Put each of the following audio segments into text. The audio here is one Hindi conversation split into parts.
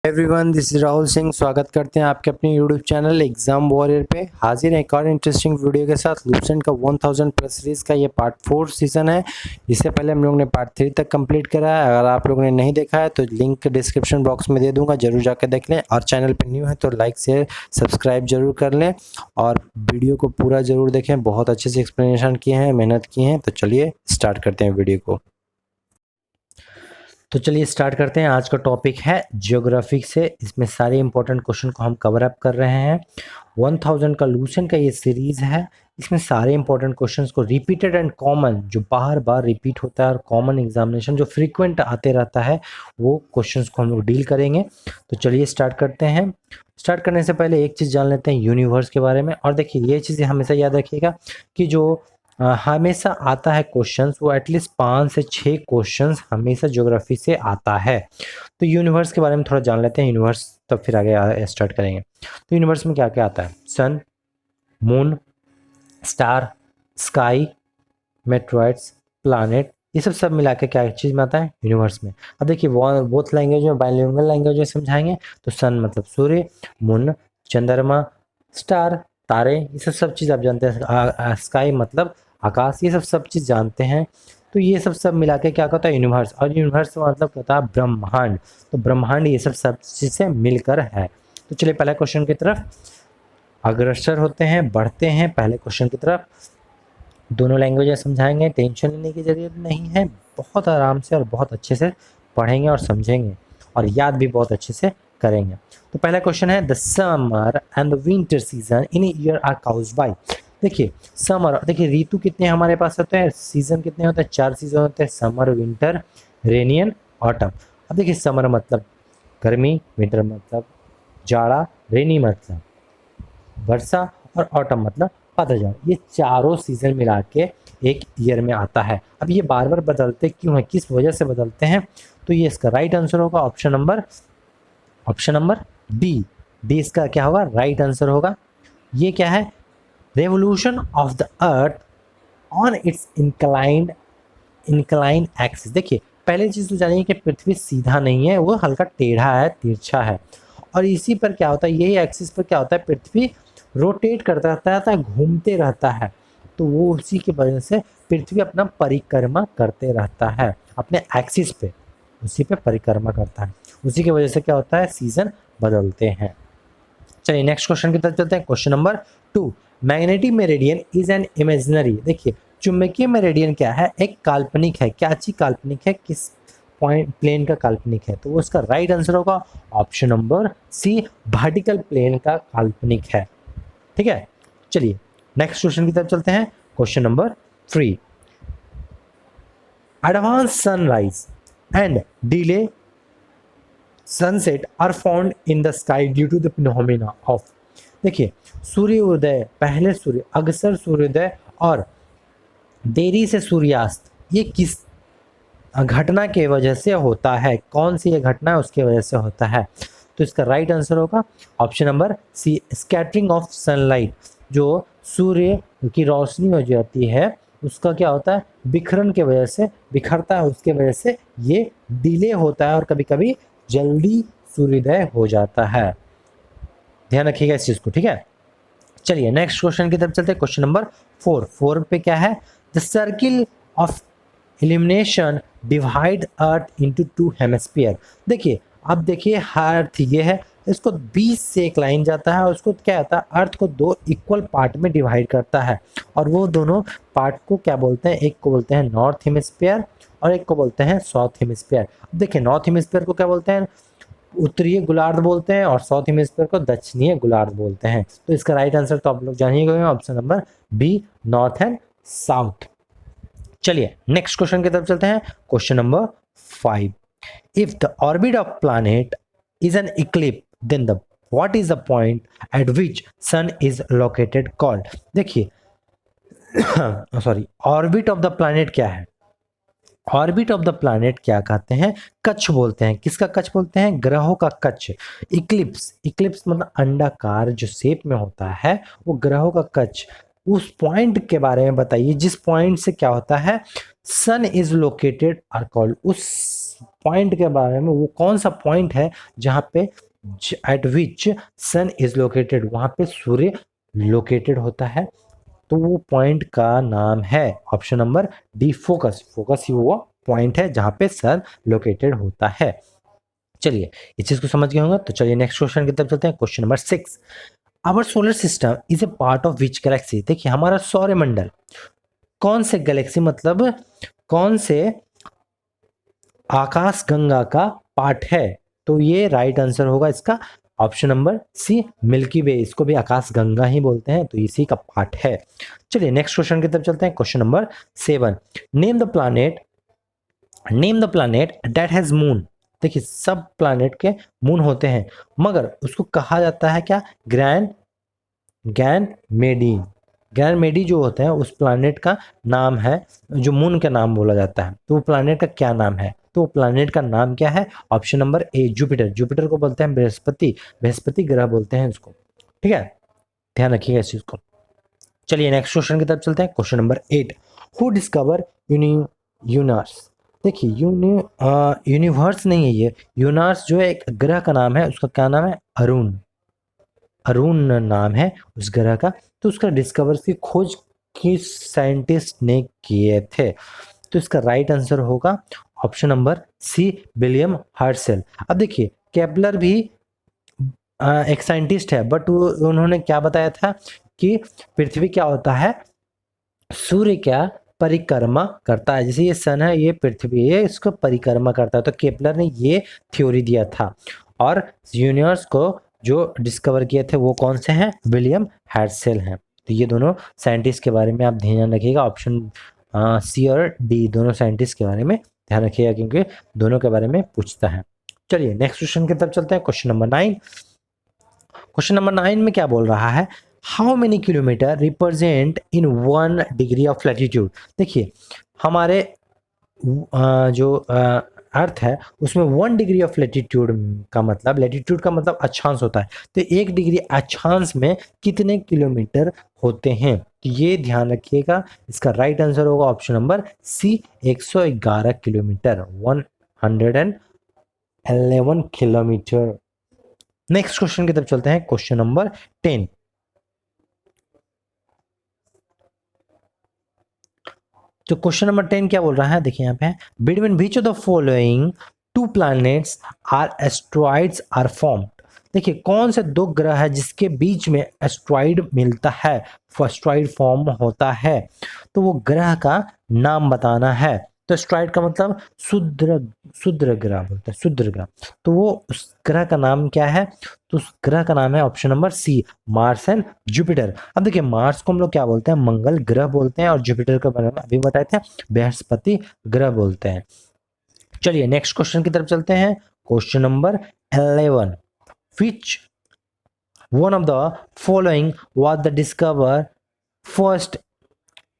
Everyone, this is Rahul Singh. स्वागत करते हैं आपके अपने यूट्यूब चैनल एग्जाम वॉरियर पे। हाजिर है एक और इंटरेस्टिंग वीडियो के साथ। लूसेंट का 1000 प्लस सीरीज का ये पार्ट 4 सीजन है। इससे पहले हम लोग ने पार्ट 3 तक कंप्लीट करा है। अगर आप लोगों ने नहीं देखा है तो लिंक डिस्क्रिप्शन बॉक्स में दे दूंगा, जरूर जाकर देख लें। और चैनल पर न्यू है तो लाइक शेयर सब्सक्राइब जरूर कर लें और वीडियो को पूरा जरूर देखें। बहुत अच्छे से एक्सप्लेनेशन किए हैं, मेहनत की हैं। तो चलिए स्टार्ट करते हैं वीडियो को। तो चलिए स्टार्ट करते हैं। आज का टॉपिक है ज्योग्राफी से। इसमें सारे इंपॉर्टेंट क्वेश्चन को हम कवर अप कर रहे हैं। 1000 का लूसेंट का ये सीरीज है। इसमें सारे इंपॉर्टेंट क्वेश्चंस को रिपीटेड एंड कॉमन, जो बार बार रिपीट होता है, और कॉमन एग्जामिनेशन जो फ्रीक्वेंट आते रहता है, वो क्वेश्चंस को हम लोग डील करेंगे। तो चलिए स्टार्ट करते हैं। स्टार्ट करने से पहले एक चीज़ जान लेते हैं यूनिवर्स के बारे में। और देखिए ये चीज़ें हमेशा याद रखिएगा कि जो हमेशा आता है क्वेश्चंस, वो एटलीस्ट 5 से 6 क्वेश्चंस हमेशा ज्योग्राफी से आता है। तो यूनिवर्स के बारे में थोड़ा जान लेते हैं। यूनिवर्स तब फिर आगे स्टार्ट करेंगे। तो यूनिवर्स में क्या क्या आता है? Sun, moon, star, sky, meteoroids, planet, ये सब मिला के क्या चीज़ में आता है? यूनिवर्स में। अब देखिए बोथ लैंग्वेज में, बाइलिंगुअल लैंग्वेज में समझाएंगे। तो सन मतलब सूर्य, मून चंद्रमा, स्टार तारे, ये सब चीज़ आप जानते हैं। स्काई मतलब आकाश, ये सब चीज़ जानते हैं। तो ये सब मिला के क्या होता है? यूनिवर्स। और यूनिवर्स मतलब क्या होता है? ब्रह्मांड। तो ब्रह्मांड ये सब चीज़ से मिलकर है। तो चलिए पहले क्वेश्चन की तरफ अग्रसर होते हैं, बढ़ते हैं पहले क्वेश्चन की तरफ। दोनों लैंग्वेज समझाएंगे, टेंशन लेने की जरूरत नहीं है। बहुत आराम से और बहुत अच्छे से पढ़ेंगे और समझेंगे और याद भी बहुत अच्छे से करेंगे। तो पहला क्वेश्चन है, the summer and the winter season in year are caused by. देखिए समर, देखिए ऋतु कितने हमारे पास होते हैं, सीजन कितने होते हैं? 4 सीजन होते हैं, summer, winter, rainy and autumn. अब देखिए समर मतलब गर्मी, विंटर मतलब जाड़ा, रेनी मतलब वर्षा, और ऑटम मतलब पतझड़। ये चारों सीजन मिला के एक ईयर में आता है। अब ये बार बार बदलते क्यों है, किस वजह से बदलते हैं? तो ये इसका राइट आंसर होगा ऑप्शन नंबर बी। डी इसका क्या होगा? राइट आंसर होगा। ये क्या है? Revolution of the earth on it's inclined axis. देखिए पहले चीज तो जानिए कि पृथ्वी सीधा नहीं है, वो हल्का टेढ़ा है, तिरछा है। और इसी पर क्या होता है, यही एक्सिस पर क्या होता है? पृथ्वी रोटेट करता रहता है, घूमते रहता है। तो वो उसी की वजह से पृथ्वी अपना परिक्रमा करते रहता है, अपने एक्सिस पे, उसी पे परिक्रमा करता है। उसी की वजह से क्या होता है? सीजन बदलते हैं। चलिए नेक्स्ट क्वेश्चन की तरफ चलते हैं। Question number 2, magnetic meridian is an imaginary. देखिए चुंबकीय मेरिडियन क्या है? एक काल्पनिक है। क्या चीज काल्पनिक है? किस पॉइंट प्लेन का काल्पनिक है? तो वो उसका राइट आंसर होगा option number C, vertical plane का काल्पनिक है। ठीक है, चलिए नेक्स्ट क्वेश्चन की तरफ चलते हैं। Question number 3, advance sunrise and delay sunset are found in the sky due to the phenomena of. देखिए सूर्योदय, पहले सूर्य, अग्रसर सूर्योदय और देरी से सूर्यास्त, ये किस घटना के वजह से होता है? कौन सी ये घटना है उसके वजह से होता है? तो इसका राइट आंसर होगा option number C, scattering of sunlight. जो सूर्य की रोशनी हो जाती है उसका क्या होता है? बिखरन के वजह से बिखरता है, उसके वजह से ये डिले होता है और कभी कभी जल्दी सूर्योदय हो जाता है। ध्यान रखिएगा इस चीज को, ठीक है। चलिए नेक्स्ट क्वेश्चन की तरफ चलते हैं। क्वेश्चन नंबर 4 पे क्या है? The circle of illumination divide earth into 2 hemisphere. देखिए अब देखिए अर्थ ये है, इसको 20 से एक लाइन जाता है और उसको क्या होता है? अर्थ को 2 इक्वल पार्ट में डिवाइड करता है। और वो दोनों पार्ट को क्या बोलते हैं? एक को बोलते हैं नॉर्थ हेमिस्फीयर और एक को बोलते हैं साउथ हेमिस्फीयर। देखिए नॉर्थ हेमिस्फीयर को क्या बोलते हैं? उत्तरीय गोलार्ध बोलते हैं, और साउथ हेमिस्फीयर को दक्षिणीय गोलार्ध बोलते हैं। तो इसका राइट आंसर तो आप लोग जानिएगा, option number B, north and south. चलिए नेक्स्ट क्वेश्चन की तरफ चलते हैं। Question number 5, if the orbit of planet is an eclipse then the what is the point at which sun is located called. देखिए sorry, orbit of the planet क्या है? ऑर्बिट ऑफ द प्लैनेट क्या कहते हैं? कक्ष बोलते हैं। किसका कक्ष बोलते हैं? ग्रहों का कक्ष। इक्लिप्स मतलब अंडाकार जो शेप में होता है, वो ग्रहों का कक्ष। उस पॉइंट के बारे में बताइए जिस पॉइंट से क्या होता है, सन इज लोकेटेड आर कॉल्ड। उस पॉइंट के बारे में, वो कौन सा पॉइंट है जहां पे at which sun is located, वहां पे सूर्य लोकेटेड होता है, तो वो पॉइंट का नाम है option number D focus. Focus ही वो पॉइंट है जहां पे सन लोकेटेड होता है। चलिए इस चीज को समझ गए होंगे, तो चलिए नेक्स्ट क्वेश्चन की तरफ चलते हैं। Question number 6, our solar system is a part of which galaxy. देखिए हमारा सौरमंडल कौन से गैलेक्सी, मतलब कौन से आकाश गंगा का पार्ट है, तो ये राइट आंसर होगा इसका ऑप्शन नंबर सी, मिल्की वे। इसको भी आकाश गंगा ही बोलते हैं, तो इसी का पार्ट है। चलिए नेक्स्ट क्वेश्चन की तरफ चलते हैं। Question number 7, name the planet, name the planet that has moon. देखिए सब प्लैनेट के मून होते हैं, मगर उसको कहा जाता है क्या, गैनमेडी। गैनमेडी जो होते हैं उस प्लैनेट का नाम है, जो मून का नाम बोला जाता है, तो वो प्लैनेट का क्या नाम है, तो प्लैनेट का नाम क्या है, option number A, Jupiter. Jupiter को बोलते हैं बृहस्पति, बृहस्पति ग्रह बोलते हैं इसको, ठीक है, ध्यान रखिएगा इस चीज को। चलिए नेक्स्ट क्वेश्चन की तरफ चलते हैं। Question number 8, who discover universe. देखिए यूनिवर्स नहीं है ये, यूनिवर्स जो है एक ग्रह का नाम है, उसका क्या नाम है, अरुण। अरुण नाम है उस ग्रह का, तो उसका डिस्कवर की खोज किस साइंटिस्ट ने किए थे, तो इसका राइट आंसर होगा option number C, William Herschel. अब देखिए केपलर भी एक साइंटिस्ट है, बट उन्होंने क्या बताया था कि पृथ्वी क्या होता है, सूर्य क्या परिक्रमा करता है, जैसे ये सन है, ये पृथ्वी है, इसको परिक्रमा करता है, तो केपलर ने ये थ्योरी दिया था। और यूनिवर्स को जो डिस्कवर किए थे वो कौन से हैं, विलियम हर्शल हैं। तो ये दोनों साइंटिस्ट के बारे में आप ध्यान रखिएगा, ऑप्शन सी और डी दोनों साइंटिस्ट के बारे में ध्यान रखिएगा, क्योंकि दोनों के बारे में पूछता है। चलिए नेक्स्ट क्वेश्चन की तरफ चलते हैं। क्वेश्चन नंबर 9, क्वेश्चन नंबर 9 में क्या बोल रहा है, how many kilometre represent in 1 degree of latitude. देखिए हमारे जो अर्थ है उसमें 1 डिग्री ऑफ लैटिट्यूड का मतलब, लैटिट्यूड का मतलब अक्षांश होता है, तो 1 डिग्री अक्षांश में कितने किलोमीटर होते हैं, तो ये ध्यान रखिएगा, इसका राइट आंसर होगा option number C, 111 kilometre, 111 kilometre. Next question की तरफ चलते हैं। क्वेश्चन नंबर 10, तो क्वेश्चन नंबर 10 क्या बोल रहा है, देखिए यहाँ पे, between which of the following 2 planets are asteroids are formed. देखिए कौन से 2 ग्रह है जिसके बीच में एस्ट्रॉइड मिलता है, एस्ट्रॉइड फॉर्म होता है, तो वो ग्रह का नाम बताना है। तो एस्ट्रॉइड का मतलब शुद्र ग्रह बोलते हैं, शुद्र ग्रह, तो वो उस ग्रह का नाम क्या है, तो उस ग्रह का नाम है option number C, Mars and Jupiter. अब देखिए मार्स को हम लोग क्या बोलते हैं, मंगल ग्रह बोलते हैं, और जुपिटर को अभी बताए थे बृहस्पति ग्रह बोलते हैं। चलिए नेक्स्ट क्वेश्चन की तरफ चलते हैं। Question number 11, which one of the following was the discover first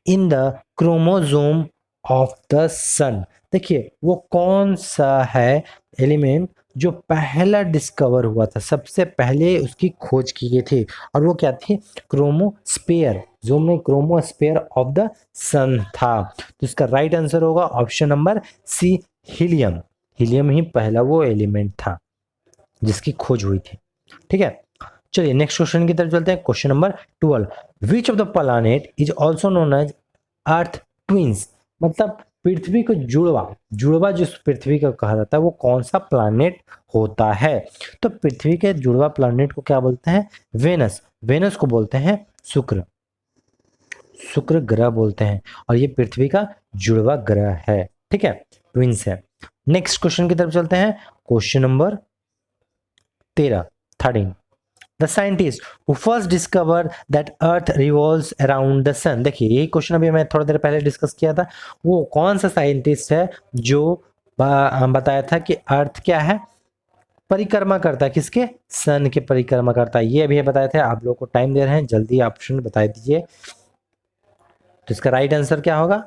in the chromosome of the sun. देखिए वो कौन सा है एलिमेंट जो पहला डिस्कवर हुआ था, सबसे पहले उसकी खोज की गई थी, और वो क्या थी, क्रोमोस्फेयर, जो में क्रोमोस्फेयर ऑफ द सन था, तो इसका राइट आंसर होगा option number C, helium. Helium ही पहला वो एलिमेंट था जिसकी खोज हुई थी, ठीक है। चलिए नेक्स्ट क्वेश्चन की तरफ चलते हैं। Question number 12, which of the planet is also known as earth twins. मतलब पृथ्वी को जुड़वा, जुड़वा जिस पृथ्वी को कहा जाता है वो कौन सा प्लैनेट होता है, तो पृथ्वी के जुड़वा प्लैनेट को क्या बोलते हैं, वेनस। वेनस को बोलते हैं शुक्र, शुक्र ग्रह बोलते हैं, और ये पृथ्वी का जुड़वा ग्रह है, ठीक है, ट्विंस है। नेक्स्ट क्वेश्चन की तरफ चलते हैं। Question number 13, The scientist who first discovered that Earth revolves around the sun। देखिए यही क्वेश्चन अभी मैं थोड़ी देर पहले डिस्कस किया था, वो कौन सा साइंटिस्ट है जो बताया था कि अर्थ क्या है, परिक्रमा करता है, किसके, सन के परिक्रमा करता है, ये अभी बताए थे। आप लोगों को टाइम दे रहे हैं, जल्दी ऑप्शन बता दीजिए। तो इसका राइट आंसर क्या होगा,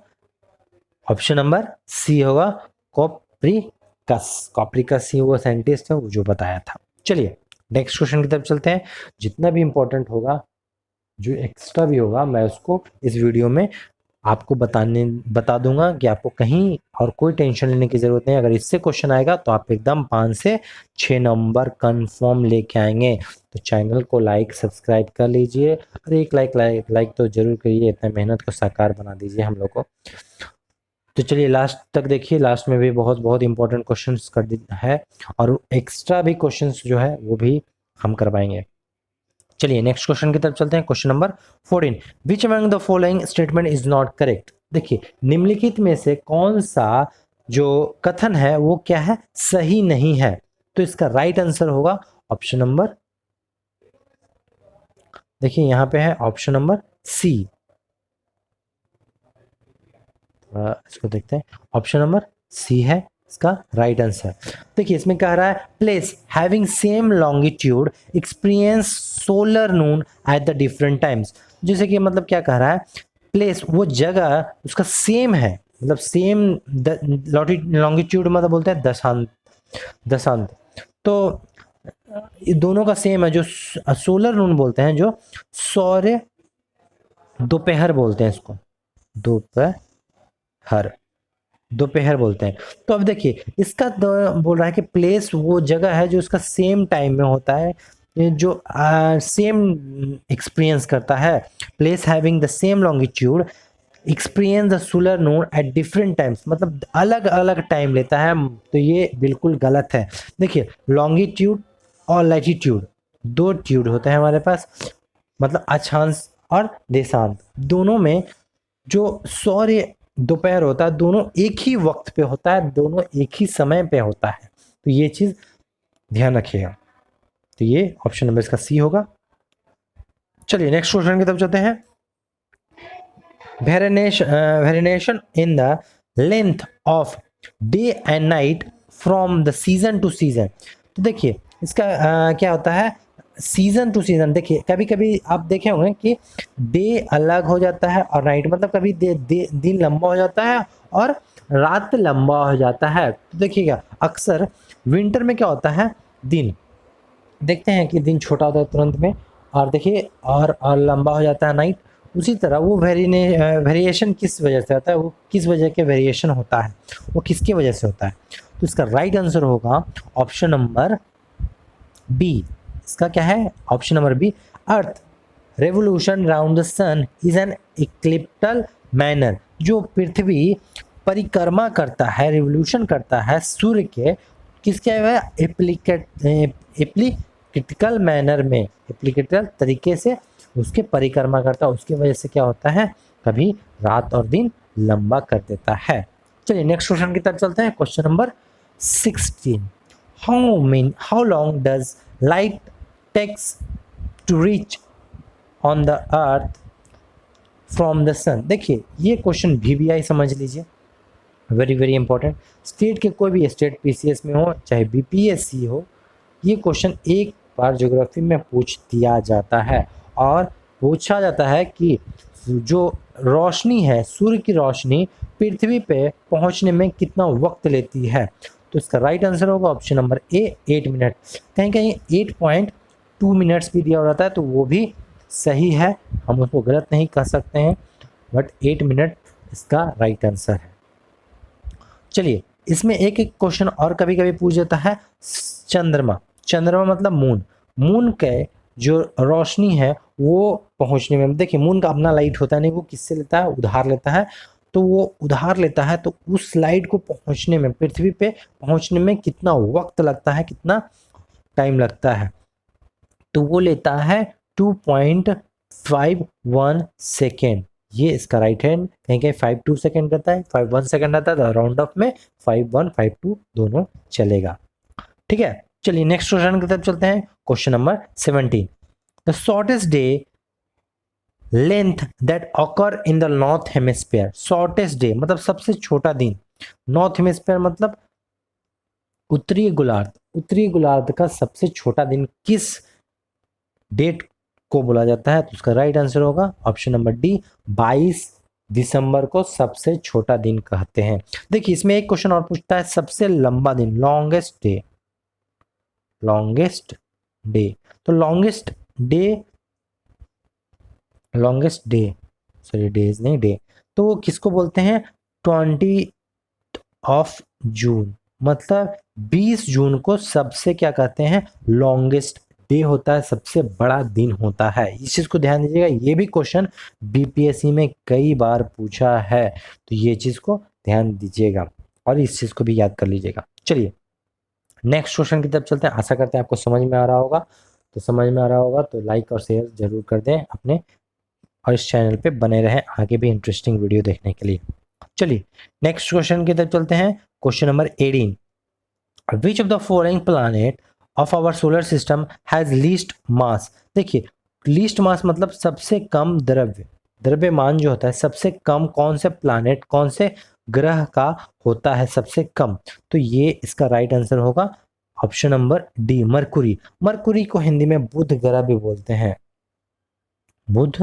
ऑप्शन नंबर सी होगा, कॉपरिकस। कॉपरिकस ही वो साइंटिस्ट है वो जो बताया था। चलिए नेक्स्ट क्वेश्चन की तरफ चलते हैं। जितना भी इंपॉर्टेंट होगा जो एक्स्ट्रा भी होगा मैं उसको इस वीडियो में आपको बता दूंगा कि आपको कहीं और कोई टेंशन लेने की जरूरत नहीं। अगर इससे क्वेश्चन आएगा तो आप एकदम 5 से 6 नंबर कंफर्म लेके आएंगे। तो चैनल को लाइक सब्सक्राइब कर लीजिए और एक लाइक तो जरूर करिए, इतना मेहनत को साकार बना दीजिए हम लोग को। तो चलिए लास्ट तक देखिए, लास्ट में भी बहुत बहुत इंपॉर्टेंट क्वेश्चंस है और एक्स्ट्रा भी क्वेश्चंस जो है वो भी हम करवाएंगे। चलिए नेक्स्ट क्वेश्चन की तरफ चलते हैं। Question number 14, which among the following statement is not correct. देखिए निम्नलिखित में से कौन सा जो कथन है वो क्या है, सही नहीं है। तो इसका राइट आंसर होगा ऑप्शन नंबर, देखिए यहां पे है ऑप्शन नंबर सी। इसको देखते हैं, ऑप्शन नंबर सी है इसका राइट आंसर। देखिए इसमें कह रहा है place having same longitude experience solar Noon at the different times. जैसे कि मतलब क्या कह रहा है, प्लेस वो जगह उसका सेम है, मतलब सेम लॉन्गिट्यूड मतलब बोलते हैं दशांत, दशांत। तो ये दोनों का सेम है, जो सोलर नून बोलते हैं, जो सौर्य दोपहर बोलते हैं इसको, दोपहर, दोपहर बोलते हैं। तो अब देखिए इसका बोल रहा है कि प्लेस वो जगह है जो उसका सेम टाइम में होता है, ये जो सेम एक्सपीरियंस करता है। Place having the same longitude experience the solar Noon at different times, मतलब अलग अलग टाइम लेता है। तो ये बिल्कुल गलत है। देखिए लॉन्गिट्यूड और लैटिट्यूड दो ट्यूड होते हैं हमारे पास, मतलब अक्षांश और देशांत, दोनों में जो सौर्य दोपहर होता है दोनों एक ही वक्त पे होता है, दोनों एक ही समय पे होता है। तो ये चीज ध्यान रखिएगा। तो ये ऑप्शन नंबर इसका सी होगा। चलिए नेक्स्ट क्वेश्चन की तरफ चलते हैं। Variation in the length of day and night from the season two season. तो देखिए इसका क्या होता है, सीजन टू सीजन। देखिए कभी कभी आप देखे होंगे कि डे अलग हो जाता है और नाइट, मतलब कभी दिन लंबा हो जाता है और रात लंबा हो जाता है। तो देखिएगा अक्सर विंटर में क्या होता है, दिन देखते हैं कि दिन छोटा होता है तुरंत में, और देखिए और लंबा हो जाता है नाइट। उसी तरह वो वेरिएशन किस वजह से होता है, वो किस वजह के वेरिएशन होता है, वो किसकी वजह से होता है। तो इसका राइट आंसर होगा ऑप्शन नंबर बी। इसका क्या है, option number B, earth revolution round the sun is an ecliptical manner. जो पृथ्वी परिक्रमा करता है, रिवोल्यूशन करता है सूर्य के, किसके एप्लीकेटिकल मैनर में, एप्लीकेटिकल तरीके से उसके परिक्रमा करता है, उसकी वजह से क्या होता है, कभी रात और दिन लंबा कर देता है। चलिए नेक्स्ट क्वेश्चन की तरफ चलते हैं। Question number 16, how long does light takes to reach on the earth from the sun. देखिए ये क्वेश्चन VBI समझ लीजिए, वेरी वेरी इंपॉर्टेंट। स्टेट के कोई भी स्टेट PCS में हो चाहे BPSC हो, ये क्वेश्चन एक बार ज्योग्राफी में पूछ दिया जाता है और पूछा जाता है कि जो रोशनी है, सूर्य की रोशनी पृथ्वी पे पहुंचने में कितना वक्त लेती है। तो इसका राइट आंसर होगा ऑप्शन नंबर ए, 8 मिनट। कहीं कहीं 8.2 मिनट्स भी दिया रहता है तो वो भी सही है, हम उसको गलत नहीं कह सकते हैं, बट 8 मिनट इसका राइट आंसर है। चलिए इसमें एक एक क्वेश्चन और कभी कभी पूछ जाता है। चंद्रमा, चंद्रमा मतलब मून, मून के जो रोशनी है वो पहुंचने में, देखिए मून का अपना लाइट होता है नहीं, वो किससे लेता है, उधार लेता है। तो वो उधार लेता है, तो उस लाइट को पहुंचने में, पृथ्वी पे पहुंचने में कितना वक्त लगता है, कितना टाइम लगता है, तो वो लेता है 2.51 सेकेंड। ये इसका राइट हैंड, कहीं कहीं 52 सेकेंड करता है, 51 सेकेंड आता है, तो राउंड ऑफ में 51 52 दोनों चलेगा। ठीक है, चलिए नेक्स्ट क्वेश्चन की तरफ चलते हैं। Question number 17, the shortest day length that occur in the north hemisphere. Shortest day मतलब सबसे छोटा दिन, नॉर्थ हेमिस्फीयर मतलब उत्तरी गोलार्ध, उत्तरी गोलार्ध का सबसे छोटा दिन किस डेट को बोला जाता है। तो उसका राइट आंसर होगा ऑप्शन नंबर डी, 22 दिसंबर को सबसे छोटा दिन कहते हैं। देखिए इसमें एक क्वेश्चन और पूछता है, सबसे लंबा दिन, लॉन्गेस्ट डे, लॉन्गेस्ट डे। तो longest day longest day, sorry days नहीं, डे, तो वो किसको बोलते हैं? 20 ऑफ जून, मतलब 20 जून को सबसे क्या कहते हैं? लॉन्गेस्ट डे होता है, सबसे बड़ा दिन होता है। इस चीज को ध्यान दीजिएगा, ये भी क्वेश्चन बीपीएससी में कई बार पूछा है, तो ये चीज को ध्यान दीजिएगा और इस चीज को भी याद कर लीजिएगा। चलिए नेक्स्ट क्वेश्चन की तरफ चलते हैं। आशा करते हैं आपको समझ में आ रहा होगा, तो समझ में आ रहा होगा तो लाइक और शेयर जरूर कर दें अपने, और इस चैनल पे बने रहें आगे भी इंटरेस्टिंग वीडियो देखने के लिए। चलिए नेक्स्ट क्वेश्चन की तरफ चलते हैं। Question number 18, which of the following planet of our solar system has least mass? देखिए लीस्ट मास मतलब सबसे कम द्रव्यमान जो होता है, सबसे कम कौन से प्लैनेट, कौन से ग्रह का होता है सबसे कम? तो ये इसका राइट आंसर होगा option number D, Mercury. Mercury को हिंदी में बुध ग्रह भी बोलते हैं, बुध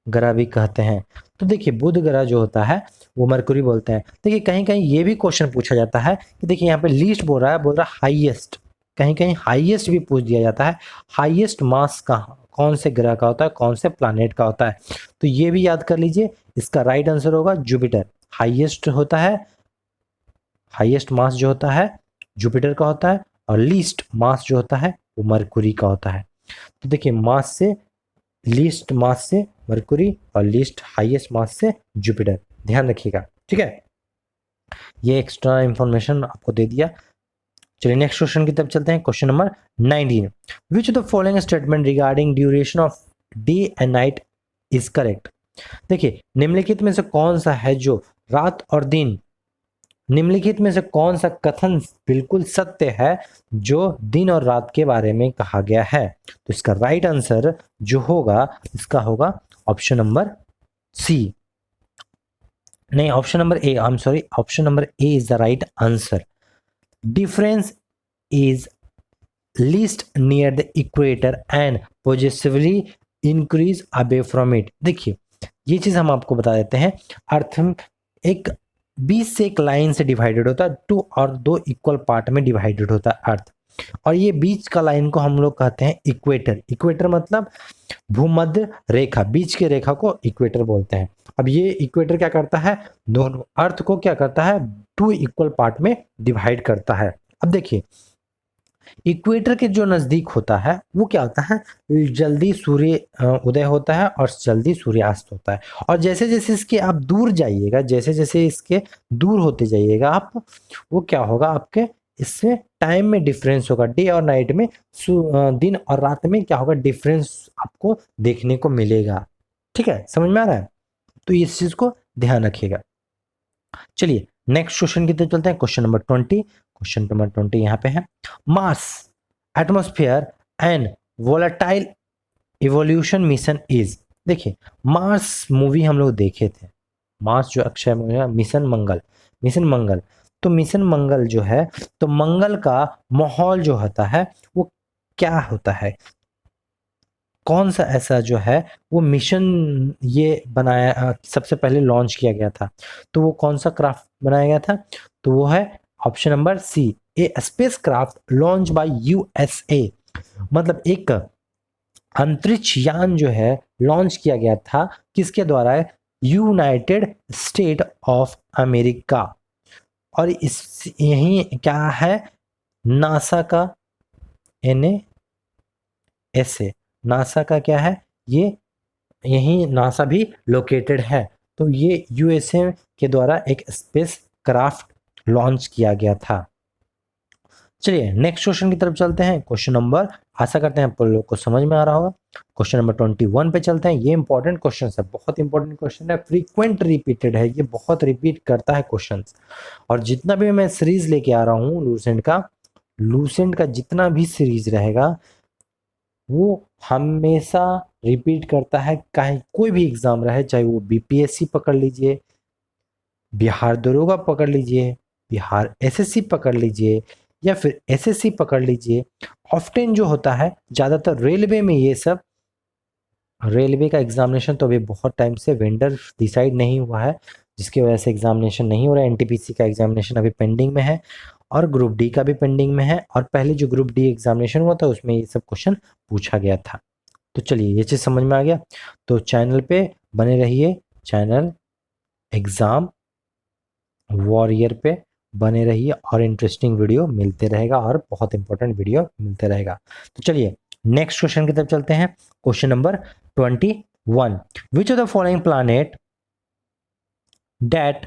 ग्रह भी कहते हैं। तो देखिए बुध ग्रह जो होता है वो मरकुरी बोलते हैं। देखिए कहीं कहीं ये भी क्वेश्चन पूछा जाता है कि देखिए यहाँ पे लीस्ट बोल रहा है, बोल रहा है हाईएस्ट, कहीं कहीं हाईएस्ट भी पूछ दिया जाता है। हाईएस्ट मास कहाँ, कौन से ग्रह का होता है, कौन से प्लैनेट का होता है? तो ये भी याद कर लीजिए, इसका राइट आंसर होगा जुपिटर। हाईएस्ट होता है, हाईएस्ट मास जो होता है जुपिटर का होता है, और लीस्ट मास जो होता है वो मरकुरी का होता है। तो देखिए मास से, लीस्ट मास से मरकुरी और लीस्ट हाईएस्ट मास से जुपिटर, ध्यान रखिएगा, ठीक है। ये एक्स्ट्रा इंफॉर्मेशन आपको दे दिया। चलिए नेक्स्ट क्वेश्चन की तरफ चलते हैं। Question number 19, which of the following statement regarding duration of day and night is correct? देखिए निम्नलिखित में से कौन सा है जो रात और दिन, निम्नलिखित में से कौन सा कथन बिल्कुल सत्य है जो दिन और रात के बारे में कहा गया है? तो इसका राइट आंसर जो होगा इसका होगा ऑप्शन नंबर सी, नहीं option number A, I am sorry, option number A is the right answer. Difference is least near the equator and positively increase away from it. देखिए ये चीज हम आपको बता देते हैं। अर्थ एक 20 से एक लाइन से डिवाइडेड होता है, 2 और 2 इक्वल पार्ट में डिवाइडेड होता है अर्थ, और ये बीच का लाइन को हम लोग कहते हैं इक्वेटर। इक्वेटर मतलब भूमध्य रेखा, बीच की रेखा को इक्वेटर बोलते हैं। अब ये इक्वेटर क्या करता है, दोनों अर्थ को क्या करता है, 2 इक्वल पार्ट में डिवाइड करता है। अब देखिए इक्वेटर के जो नजदीक होता है वो क्या होता है, जल्दी सूर्य उदय होता है और जल्दी सूर्यास्त होता है, और जैसे जैसे इसके आप दूर जाइएगा, जैसे जैसे इसके दूर होते जाइएगा आप, वो क्या होगा आपके, इससे टाइम में डिफरेंस होगा, डे और नाइट में, दिन और रात में क्या होगा, डिफरेंस आपको देखने को मिलेगा। ठीक है, समझ में आ रहा है? तो इस चीज को ध्यान रखिएगा। चलिए नेक्स्ट क्वेश्चन की तरफ चलते हैं। क्वेश्चन नंबर 20, क्वेश्चन नंबर 20 यहाँ पे है, Mars atmosphere and volatile evolution mission is. देखिए मार्स मूवी हम लोग देखे थे, मार्स जो अक्षय मूवी है, मिशन मंगल, मिशन मंगल। तो मिशन मंगल जो है, तो मंगल का माहौल जो होता है वो क्या होता है, कौन सा ऐसा जो है वो मिशन ये बनाया, सबसे पहले लॉन्च किया गया था, तो वो कौन सा क्राफ्ट बनाया गया था? तो वो है option number C, a space craft launch by USA. मतलब एक अंतरिक्ष यान जो है लॉन्च किया गया था, किसके द्वारा है, यूनाइटेड स्टेट ऑफ अमेरिका। और इस यही क्या है, नासा का, NASA, नासा का क्या है ये, यही नासा भी लोकेटेड है। तो ये यूएसए के द्वारा एक स्पेस क्राफ्ट लॉन्च किया गया था। चलिए नेक्स्ट क्वेश्चन की तरफ चलते हैं। क्वेश्चन नंबर, आशा करते हैं आप लोग को समझ में आ रहा होगा। क्वेश्चन नंबर 21 पे चलते हैं। ये इंपॉर्टेंट क्वेश्चन है, बहुत इंपॉर्टेंट क्वेश्चन है, फ्रीक्वेंट रिपीटेड है, ये बहुत रिपीट करता है क्वेश्चन। और जितना भी मैं सीरीज लेके आ रहा हूँ लूसेंट का जितना भी सीरीज रहेगा वो हमेशा रिपीट करता है, चाहे कोई भी एग्जाम रहे, चाहे वो बीपीएससी पकड़ लीजिए, बिहार दरोगा पकड़ लीजिए, बिहार एसएससी पकड़ लीजिए, या फिर एसएससी पकड़ लीजिए। ऑफ्टन जो होता है ज़्यादातर रेलवे में, ये सब रेलवे का एग्जामिनेशन तो अभी बहुत टाइम से वेंडर डिसाइड नहीं हुआ है, जिसकी वजह से एग्जामिनेशन नहीं हो रहा है। एनटीपीसी का एग्जामिनेशन अभी पेंडिंग में है, और ग्रुप डी का भी पेंडिंग में है, और पहले जो ग्रुप डी एग्जामिनेशन हुआ था उसमें ये सब क्वेश्चन पूछा गया था। तो चलिए ये चीज़ समझ में आ गया। तो चैनल पे बने रहिए, चैनल एग्ज़ाम वॉरियर पे बने रहिए और इंटरेस्टिंग वीडियो मिलते रहेगा और बहुत इंपॉर्टेंट वीडियो मिलते रहेगा। तो चलिए नेक्स्ट क्वेश्चन की तरफ चलते हैं। Question number 21, which of the following planet that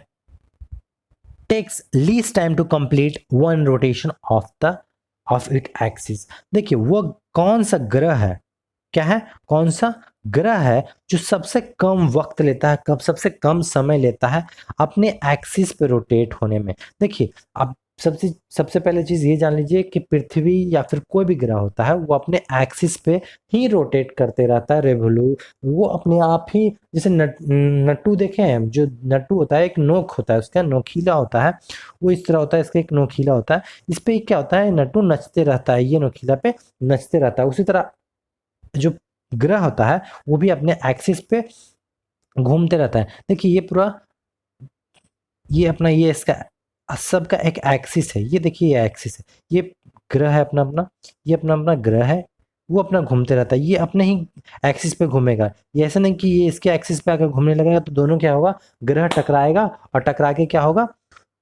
takes least time to complete one rotation of it axis. देखिए वो कौन सा ग्रह है, क्या है, कौन सा ग्रह है जो सबसे कम वक्त लेता है, कब सबसे कम समय लेता है अपने एक्सिस पे रोटेट होने में। देखिए अब सबसे सबसे पहले चीज ये जान लीजिए कि पृथ्वी या फिर कोई भी ग्रह होता है वो अपने एक्सिस पे ही रोटेट करते रहता है, वो अपने आप ही, जैसे नट्टू देखे हैं, जो नट्टू होता है एक नोक होता है उसका, नोकीला होता है, वो इस तरह होता है, इसका एक नोकीला होता है, इस पे क्या होता है, नट्टू नचते रहता है, ये नोकीला पे नचते रहता है। उसी तरह जो ग्रह होता है वो भी अपने एक्सिस पे घूमते रहता है। देखिए ये पूरा, ये अपना, ये इसका सबका एक एक्सिस है, ये देखिए ये एक्सिस है, ये ग्रह है अपना अपना, ये अपना अपना ग्रह है, वो अपना घूमते रहता है, ये अपने ही एक्सिस पे घूमेगा। ये ऐसा नहीं कि ये इसके एक्सिस पे आकर घूमने लगेगा तो दोनों क्या होगा, ग्रह टकराएगा और टकरा के क्या होगा,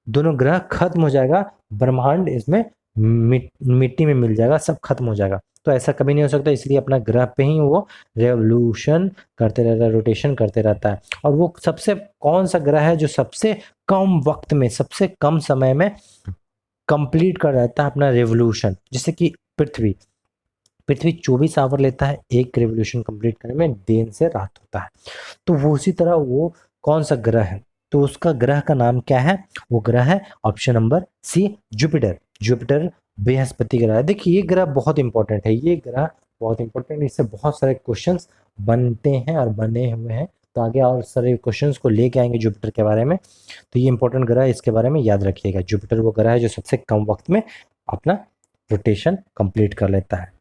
दोनों ग्रह खत्म हो जाएगा, ब्रह्मांड इसमें मिट्टी में मिल जाएगा, सब खत्म हो जाएगा। तो ऐसा कभी नहीं हो सकता, इसलिए अपना ग्रह पे ही वो रेवोल्यूशन करते रहता है, रोटेशन करते रहता है। और वो सबसे कौन सा ग्रह है जो सबसे कम वक्त में, सबसे कम समय में कंप्लीट कर रहता है अपना रेवोल्यूशन, जैसे कि पृथ्वी 24 आवर लेता है एक रेवोल्यूशन कंप्लीट करने में, दिन से रात होता है। तो वो उसी तरह वो कौन सा ग्रह है, तो उसका ग्रह का नाम क्या है, वो ग्रह है option number C, Jupiter. Jupiter बृहस्पति ग्रह है। देखिए ये ग्रह बहुत इंपॉर्टेंट है, ये ग्रह बहुत इंपॉर्टेंट है, इससे बहुत सारे क्वेश्चंस बनते हैं और बने हुए हैं। तो आगे और सारे क्वेश्चंस को लेके आएंगे जुपिटर के बारे में, तो ये इंपॉर्टेंट ग्रह है, इसके बारे में याद रखिएगा। जुपिटर वो ग्रह है जो सबसे कम वक्त में अपना रोटेशन कंप्लीट कर लेता है।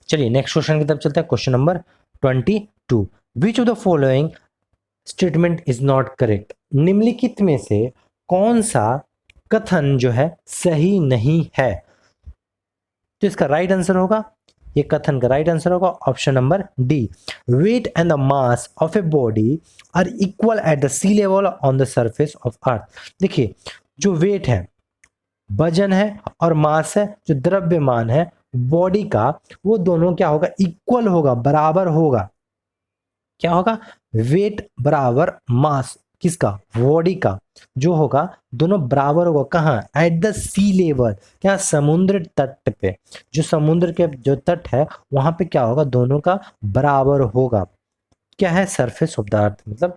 चलिए नेक्स्ट क्वेश्चन की तरफ चलते हैं। Question number 22, which of the following statement is not correct. निम्नलिखित में से कौन सा कथन जो है सही नहीं है। तो इसका राइट आंसर होगा, ये कथन का राइट आंसर होगा option number D, weight and the mass of a body are equal at the sea level on the surface of earth. देखिए जो वेट है, वजन है, और मास है, जो द्रव्यमान है बॉडी का, वो दोनों क्या होगा, इक्वल होगा, बराबर होगा। क्या होगा, वेट बराबर मास किसका, बॉडी का, जो होगा दोनों बराबर होगा। कहाँ, एट द सी लेवल, क्या, समुद्र तट पे, जो समुद्र के जो तट है वहां पे क्या होगा, दोनों का बराबर होगा। क्या है, सरफेस ऑफ द अर्थ, मतलब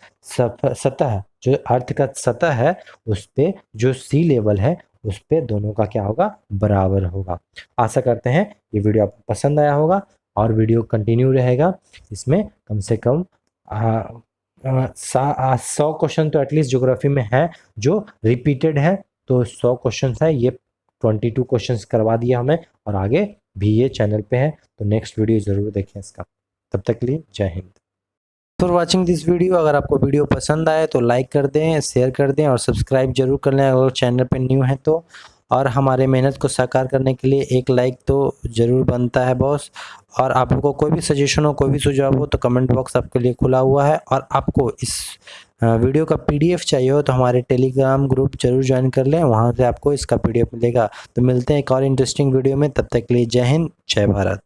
सतह, जो अर्थ का सतह है उस पे जो सी लेवल है उस पे दोनों का क्या होगा, बराबर होगा। आशा करते हैं ये वीडियो आपको पसंद आया होगा और वीडियो कंटिन्यू रहेगा। इसमें कम से कम 100 क्वेश्चन तो एटलीस्ट ज्योग्राफी में है जो रिपीटेड है। तो 100 क्वेश्चन है, ये 22 क्वेश्चन करवा दिया हमें और आगे भी ये चैनल पे है, तो नेक्स्ट वीडियो जरूर देखें इसका। तब तक के लिए जय Hind. For watching this video. अगर आपको वीडियो पसंद आए तो लाइक कर दें, शेयर कर दें और सब्सक्राइब जरूर कर लें अगर चैनल पे न्यू है तो। और हमारे मेहनत को साकार करने के लिए एक लाइक तो ज़रूर बनता है बॉस। और आप लोगों को कोई भी सजेशन हो, कोई भी सुझाव हो तो कमेंट बॉक्स आपके लिए खुला हुआ है। और आपको इस वीडियो का PDF चाहिए हो तो हमारे टेलीग्राम ग्रुप जरूर ज्वाइन कर लें, वहाँ से आपको इसका PDF मिलेगा। तो मिलते हैं एक और इंटरेस्टिंग वीडियो में, तब तक के लिए जय हिंद, जय भारत।